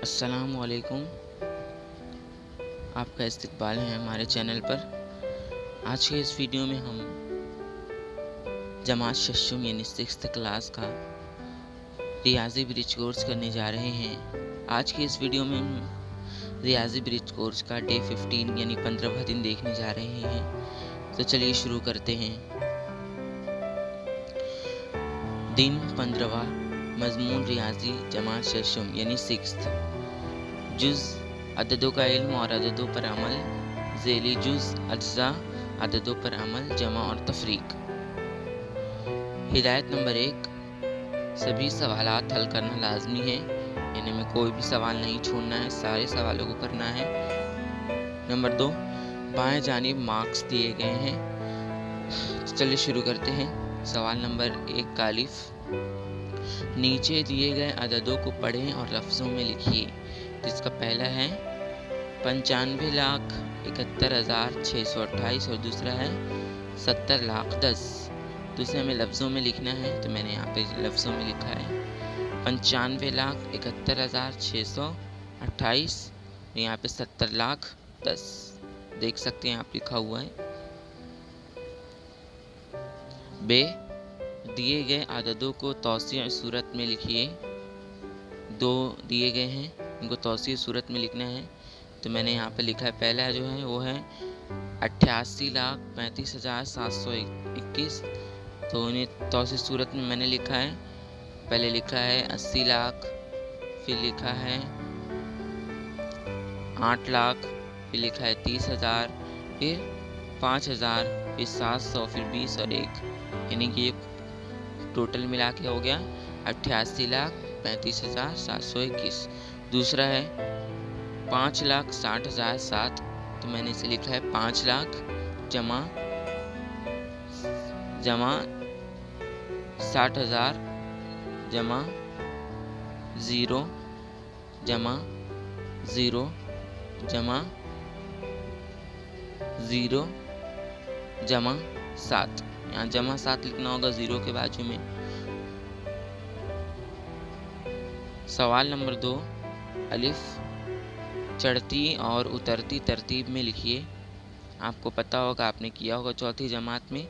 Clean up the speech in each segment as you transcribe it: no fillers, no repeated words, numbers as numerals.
अस्सलामुअलैकुम। आपका इस्तकबाल है हमारे चैनल पर। आज के इस वीडियो में हम जमात शशुम यानी 6th क्लास का रियाजी ब्रिज कोर्स करने जा रहे हैं। आज के इस वीडियो में हम रियाजी ब्रिज कोर्स का डे 15 यानी 15वां दिन देखने जा रहे हैं। तो चलिए शुरू करते हैं। दिन 15वां, मजमून रियाजी जमात शशुम यानी 6th, जुज़ अददों का इल्म और अददों पर अमल, ज़ेली जुज़ अज्जा अददों पर अमल, जमा और तफरीक। हिदायत नंबर 1, सभी सवालात हल करना लाजमी है, यानी में कोई भी सवाल नहीं छोड़ना है, सारे सवालों को करना है। नंबर 2, बाएं जानिब मार्क्स दिए गए हैं। चलिए शुरू करते हैं। सवाल नंबर 1 का अलिफ, नीचे दिए गए अददों को पढ़ें और लफ्ज़ों में लिखिए। जिसका पहला है 95,71,628 और दूसरा है 70,10,000। दूसरे हमें लफ्ज़ों में लिखना है, तो मैंने यहाँ पे लफ्ज़ों में लिखा है 95,71,628, यहाँ पे 70,10,000 देख सकते हैं आप, लिखा हुआ है। बे, दिए गए अददों को तौसीअ सूरत में लिखिए। 2 दिए गए हैं, इनको तौसीअ सूरत में लिखना है, तो मैंने यहाँ पे लिखा है। पहला जो है वो है 88,35,721, तो इन्हें तौसीअ सूरत में मैंने लिखा है। पहले लिखा है 80 लाख, फिर लिखा है 8 लाख, फिर लिखा है 30,000, फिर 5,000, फिर 700, फिर 20 और 1, यानी कि ये टोटल मिला के हो गया 88,35,721। दूसरा है 5,60,007, तो मैंने इसे लिखा है 5 लाख जमा 60,000 जमा 0 जमा 0 जमा 0 जमा 7। यहाँ जमा 7 लिखना होगा 0 के बाजू में। सवाल नंबर 2, अलिफ, चढ़ती और उतरती तरतीब में लिखिए। आपको पता होगा, आपने किया होगा चौथी जमात में।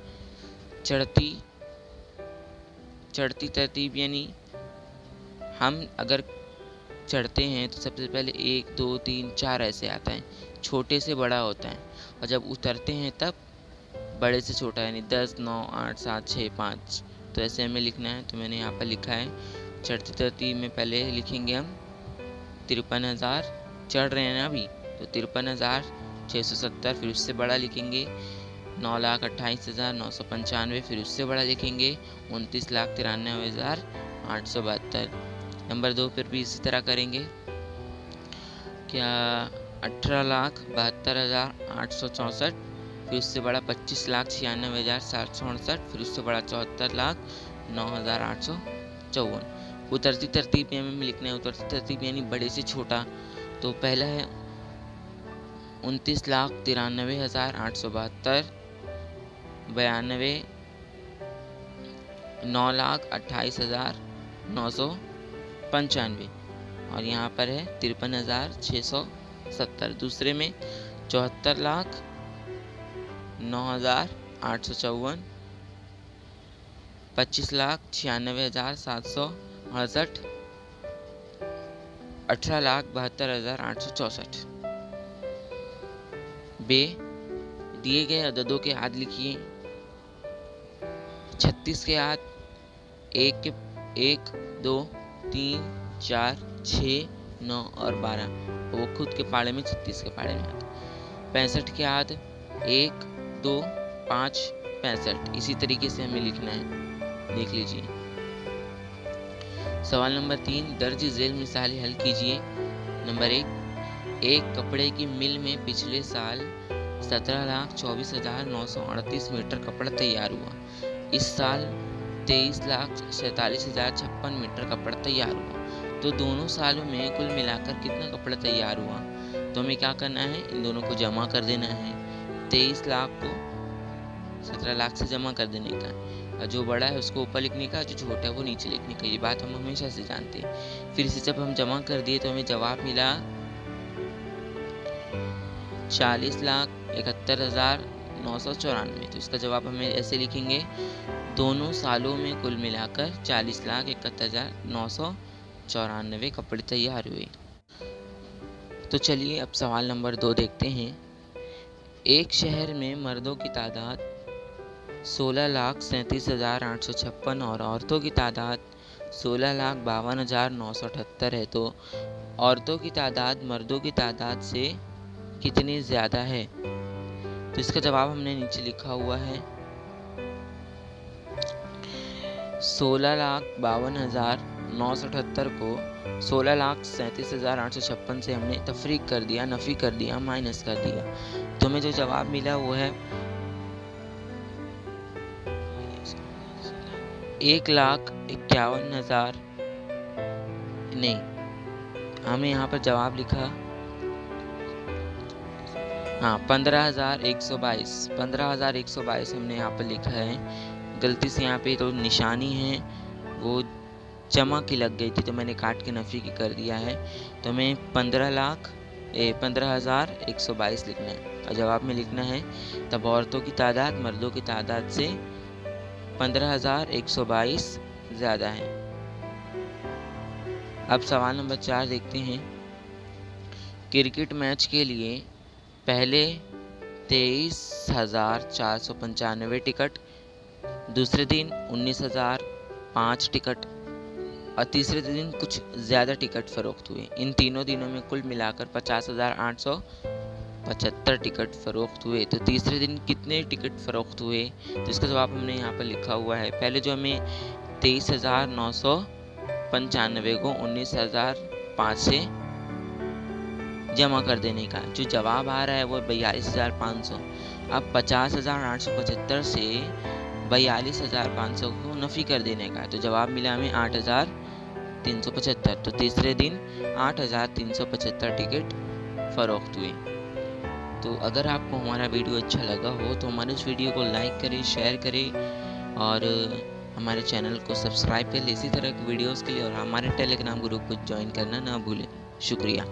चढ़ती तरतीब यानी हम अगर चढ़ते हैं तो सबसे पहले 1 2 3 4 ऐसे आता है, छोटे से बड़ा होता है, और जब उतरते हैं तब बड़े से छोटा, यानी 10 9 8 7 6 5, तो ऐसे हमें लिखना है। तो मैंने यहाँ पर लिखा है चढ़ती तरतीब में पहले लिखेंगे हम 53,000, चढ़ रहे हैं ना अभी, तो 53,670, फिर उससे बड़ा लिखेंगे 9,28,995, फिर उससे बड़ा लिखेंगे 29,93,872। नंबर 2 पर भी इसी तरह करेंगे। क्या 18,72,864, फिर उससे बड़ा 25,96,768, फिर उससे बड़ा 74,09,854। उतरती तरतीब में लिखना है। उतरती तरतीब यानी बड़े से छोटा, तो पहला है 29,93,872, 92, 9,28,995, और यहाँ पर है 53,670। दूसरे में 74,09,854, 25,96,768, 18,72,864। बे, दिए गए अददों के आद लिखिए। 36 के आद 1 2 3 4 6 9 और 12, वो खुद के पाड़े में 36 के पाड़े में आता। 65 के आद 1 2 5 65, इसी तरीके से हमें लिखना है, देख लीजिए। सवाल नंबर 3, दर्ज झेल मिसालें हल कीजिए। नंबर 1, एक कपड़े की मिल में पिछले साल 17,24,938 मीटर कपड़ा तैयार हुआ। इस साल 23,47,056 मीटर कपड़ा तैयार हुआ, तो दोनों सालों में कुल मिलाकर कितना कपड़ा तैयार हुआ? तो हमें क्या करना है, इन दोनों को जमा कर देना है। 23 लाख को 17 लाख से जमा कर देने का। और जो बड़ा है उसको ऊपर लिखने का, जो छोटा है वो नीचे लिखने का। ये बात हम हमेशा से जानते हैं। फिर इसे जब हम जमा कर दिए तो हमें जवाब मिला 40,71,994। तो इसका जवाब हमें ऐसे लिखेंगे, दोनों सालों में कुल मिलाकर 40,71,994 कपड़े तैयार हुए। तो चलिए अब सवाल नंबर 2 देखते हैं। एक शहर में मर्दों की तादाद 16,37,856 और औरतों की तादाद 16,52,978 है। तो औरतों की तादाद मर्दों की तादाद से कितनी ज़्यादा है? तो इसका जवाब हमने नीचे लिखा हुआ है। 16,52,978 को 16,37,856 से हमने तफरीक कर दिया, नफ़ी कर दिया, माइनस कर दिया। तो हमें जो जवाब मिला वो है 1,51,000। नहीं, हमें यहाँ पर जवाब लिखा 15,122। 15,122 हमने यहाँ पर लिखा है। गलती से यहाँ पे तो निशानी है वो जमा की लग गई थी, तो मैंने काट के नफ़ी की कर दिया है। तो हमें 15,122 लिखना है और जवाब में लिखना है तब औरतों की तादाद मर्दों की तादाद से 15,122 ज़्यादा है। अब सवाल नंबर 4 देखते हैं। क्रिकेट मैच के लिए पहले 23,495 टिकट, दूसरे दिन 19,005 टिकट और तीसरे दिन कुछ ज़्यादा टिकट फ़रोख्त हुए। इन तीनों दिनों में कुल मिलाकर 50,875 टिकट फ़रोख्त हुए। तो तीसरे दिन कितने टिकट फ़रोख्त हुए? तो इसका जवाब हमने यहाँ पर लिखा हुआ है। पहले जो हमें 23,995 को 19,005 से जमा कर देने का, जो जवाब आ रहा है वो 42,500। अब 50,875 से 42,500 को नफ़ी कर देने का, तो जवाब मिला हमें 8,375। तो तीसरे दिन 8,375 टिकट फ़रोख्त हुए। तो अगर आपको हमारा वीडियो अच्छा लगा हो तो हमारे इस वीडियो को लाइक करें, शेयर करें और हमारे चैनल को सब्सक्राइब करें इसी तरह की वीडियोज़ के लिए, और हमारे टेलीग्राम ग्रुप को ज्वाइन करना ना भूलें। शुक्रिया।